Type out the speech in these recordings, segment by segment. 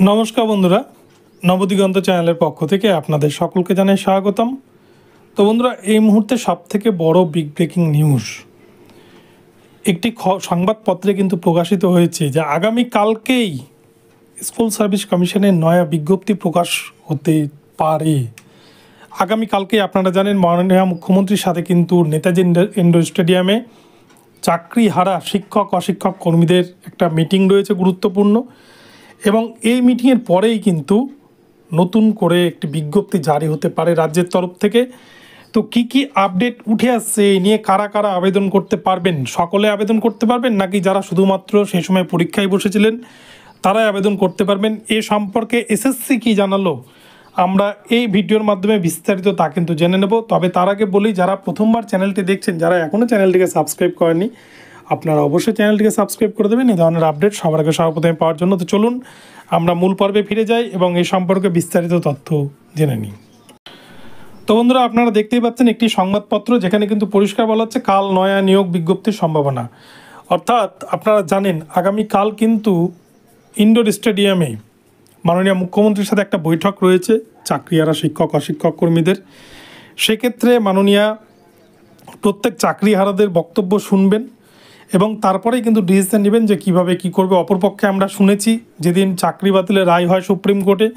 নমস্কার বন্ধুরা, নবদিগন্ত চ্যানেলের পক্ষ থেকে আপনাদের সকলকে জানাই স্বাগতম। তো বন্ধুরা, এই মুহূর্তে সবথেকে বড় বিগ ব্রেকিং নিউজ একটি সংবাদপত্রে কিন্তু প্রকাশিত হয়েছে যে আগামীকালকেই স্কুল সার্ভিস কমিশনের নয়া বিজ্ঞপ্তি প্রকাশ হতে পারে। আগামীকালকে আপনারা জানেন মাননীয় মুখ্যমন্ত্রীর সাথে কিন্তু নেতাজি ইন্ডোর স্টেডিয়ামে চাকরিহারা শিক্ষক অশিক্ষক কর্মীদের একটা মিটিং রয়েছে গুরুত্বপূর্ণ, এবং এই মিটিংয়ের পরেই কিন্তু নতুন করে একটি বিজ্ঞপ্তি জারি হতে পারে রাজ্যের তরফ থেকে। তো কি আপডেট উঠে আসছে এই নিয়ে, কারা কারা আবেদন করতে পারবেন, সকলে আবেদন করতে পারবেন নাকি যারা শুধুমাত্র সেই সময় পরীক্ষায় বসেছিলেন তারাই আবেদন করতে পারবেন, এ সম্পর্কে এসএসসি কি জানালো আমরা এই ভিডিওর মাধ্যমে বিস্তারিত তা কিন্তু জেনে নেব। তবে তার আগে বলি, যারা প্রথমবার চ্যানেলটি দেখছেন, যারা এখনও চ্যানেলটিকে সাবস্ক্রাইব করেনি, আপনারা অবশ্যই চ্যানেলটিকে সাবস্ক্রাইব করে দেবেন এই ধরনের আপডেট সবার আগে সর্বপ্রথমে পাওয়ার জন্য। তো চলুন আমরা মূল পর্বে ফিরে যাই এবং এই সম্পর্কে বিস্তারিত তথ্য জেনে নিই। তো বন্ধুরা, আপনারা দেখতেই পাচ্ছেন একটি সংবাদপত্র যেখানে কিন্তু পরিষ্কার বলা হচ্ছে কাল নয়া নিয়োগ বিজ্ঞপ্তির সম্ভাবনা। অর্থাৎ আপনারা জানেন আগামীকাল কিন্তু ইন্ডোর স্টেডিয়ামে মাননীয় মুখ্যমন্ত্রীর সাথে একটা বৈঠক রয়েছে চাকরিহারা শিক্ষক অশিক্ষক কর্মীদের। সেক্ষেত্রে মাননীয়া প্রত্যেক চাকরিহারাদের বক্তব্য শুনবেন এবং তারপরেই কিন্তু ডিসিশন নেবেন যে কিভাবে কি করবে। অপরপক্ষে আমরা শুনেছি যেদিন চাকরি বাতিলের রায় হয় সুপ্রিম কোর্টে,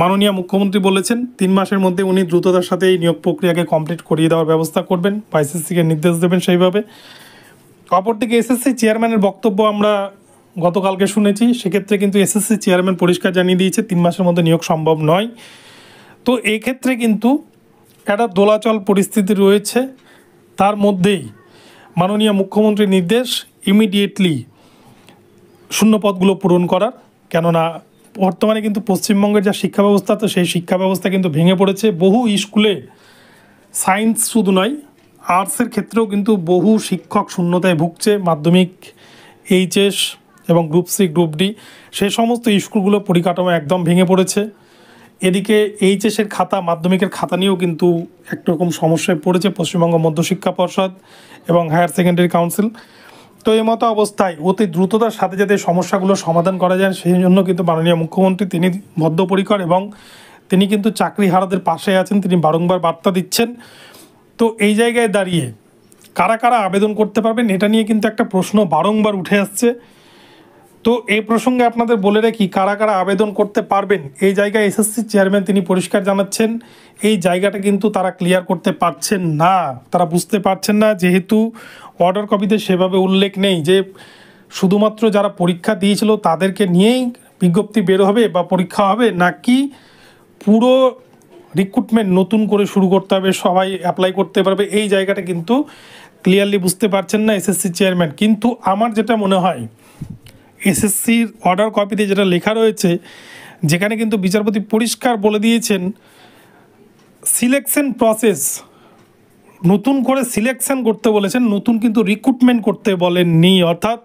মাননীয় মুখ্যমন্ত্রী বলেছেন 3 মাসের মধ্যে উনি দ্রুততার সাথে এই নিয়োগ প্রক্রিয়াকে কমপ্লিট করিয়ে দেওয়ার ব্যবস্থা করবেন বা এসএসসিকে নির্দেশ দেবেন সেইভাবে। অপরদিকে এসএসসি চেয়ারম্যানের বক্তব্য আমরা গতকালকে শুনেছি, সেক্ষেত্রে কিন্তু এসএসসি চেয়ারম্যান পরিষ্কার জানিয়ে দিয়েছে 3 মাসের মধ্যে নিয়োগ সম্ভব নয়। তো এই ক্ষেত্রে কিন্তু একটা দোলাচল পরিস্থিতি রয়েছে। তার মধ্যেই মাননীয় মুখ্যমন্ত্রীর নির্দেশ ইমিডিয়েটলি শূন্যপদগুলো পূরণ করার, কেননা বর্তমানে কিন্তু পশ্চিমবঙ্গের যা শিক্ষা ব্যবস্থা, তো সেই শিক্ষা ব্যবস্থা কিন্তু ভেঙে পড়েছে। বহু স্কুলে সায়েন্স শুধু নয়, আর্টসের ক্ষেত্রেও কিন্তু বহু শিক্ষক শূন্যতায় ভুগছে। মাধ্যমিক, এইচএস এবং গ্রুপ সি গ্রুপ ডি সেই সমস্ত স্কুলগুলো পরিকাঠামো একদম ভেঙে পড়েছে। এদিকে এইচএসের খাতা, মাধ্যমিকের খাতা নিয়েও কিন্তু একরকম সমস্যায় পড়েছে পশ্চিমবঙ্গ মধ্যশিক্ষা পর্ষদ এবং হায়ার সেকেন্ডারি কাউন্সিল। তো এই মতো অবস্থায় অতি দ্রুততার সাথে যাতে সমস্যাগুলো সমাধান করা যায় সেই জন্য কিন্তু মাননীয় মুখ্যমন্ত্রী তিনি বদ্ধপরিকর এবং তিনি কিন্তু চাকরিহারাদের পাশে আছেন, তিনি বারংবার বার্তা দিচ্ছেন। তো এই জায়গায় দাঁড়িয়ে কারা কারা আবেদন করতে পারবেন এটা নিয়ে কিন্তু একটা প্রশ্ন বারংবার উঠে আসছে। তো এই প্রসঙ্গে আপনাদের বলে রাখি কারা কারা আবেদন করতে পারবেন। এই জায়গায় এসএসসি চেয়ারম্যান তিনি পরিষ্কার জানাচ্ছেন এই জায়গাটা কিন্তু তারা ক্লিয়ার করতে পারছেন না, তারা বুঝতে পারছেন না, যেহেতু অর্ডার কপিতে সেভাবে উল্লেখ নেই যে শুধুমাত্র যারা পরীক্ষা দিয়েছিল তাদেরকে নিয়েই বিজ্ঞপ্তি বের হবে বা পরীক্ষা হবে, নাকি পুরো রিক্রুটমেন্ট নতুন করে শুরু করতে হবে, সবাই অ্যাপ্লাই করতে পারবে। এই জায়গাটা কিন্তু ক্লিয়ারলি বুঝতে পারছেন না এসএসসি চেয়ারম্যান। কিন্তু আমার যেটা মনে হয় এসএসসির অর্ডার কপিতে যেটা লেখা রয়েছে, যেখানে কিন্তু বিচারপতি পরিষ্কার বলে দিয়েছেন সিলেকশন প্রসেস নতুন করে সিলেকশন করতে বলেছেন, নতুন কিন্তু রিক্রুটমেন্ট করতে বলেননি। অর্থাৎ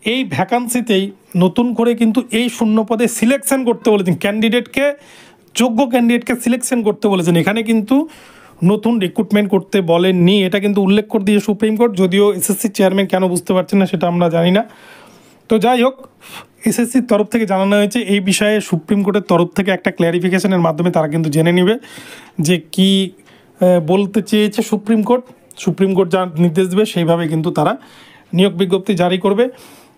এই ভ্যাকান্সিতেই নতুন করে কিন্তু এই শূন্য পদে সিলেকশন করতে বলেছেন, ক্যান্ডিডেটকে, যোগ্য ক্যান্ডিডেটকে সিলেকশন করতে বলেছেন। এখানে কিন্তু নতুন রিক্রুটমেন্ট করতে বলেননি, এটা কিন্তু উল্লেখ করে দিয়ে সুপ্রিম কোর্ট। যদিও এসএসসি চেয়ারম্যান কেন বুঝতে পারছেন না সেটা আমরা জানি না। তো যাই হোক, এসএসসির তরফ থেকে জানানো হয়েছে এই বিষয়ে সুপ্রিম কোর্টের তরফ থেকে একটা ক্ল্যারিফিকেশনের মাধ্যমে তারা কিন্তু জেনে নেবে যে কি বলতে চেয়েছে সুপ্রিম কোর্ট। সুপ্রিম কোর্ট যা নির্দেশ দেবে সেইভাবে কিন্তু তারা নিয়োগ বিজ্ঞপ্তি জারি করবে।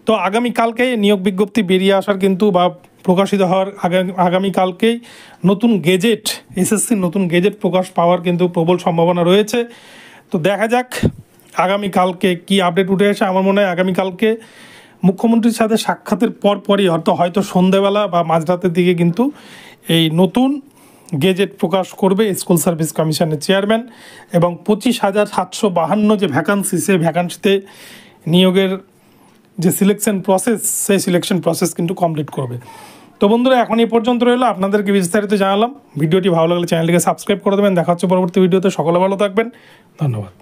তো আগামীকালকে নিয়োগ বিজ্ঞপ্তি বেরিয়ে আসার কিন্তু বা প্রকাশিত হওয়ার আগামীকালকেই নতুন গেজেট, এসএসসির নতুন গেজেট প্রকাশ পাওয়ার কিন্তু প্রবল সম্ভাবনা রয়েছে। তো দেখা যাক আগামীকালকে কি আপডেট উঠে আসে। আমার মনে হয় আগামীকালকে মুখ্যমন্ত্রীর সাথে সাক্ষাতের পরই হয়তো সন্ধ্যেবেলা বা মাঝরাতের দিকে কিন্তু এই নতুন গেজেট প্রকাশ করবে স্কুল সার্ভিস কমিশনের চেয়ারম্যান, এবং 25,752 যে ভ্যাকান্সি, সেই ভ্যাকান্সিতে নিয়োগের যে সিলেকশন প্রসেস, সেই সিলেকশন প্রসেস কিন্তু কমপ্লিট করবে। তো বন্ধুরা, এখন এই পর্যন্ত রইলো, আপনাদেরকে বিস্তারিত জানালাম। ভিডিওটি ভালো লাগলে চ্যানেলটিকে সাবস্ক্রাইব করে দেবেন। দেখা হচ্ছে পরবর্তী ভিডিওতে। সকলে ভালো থাকবেন, ধন্যবাদ।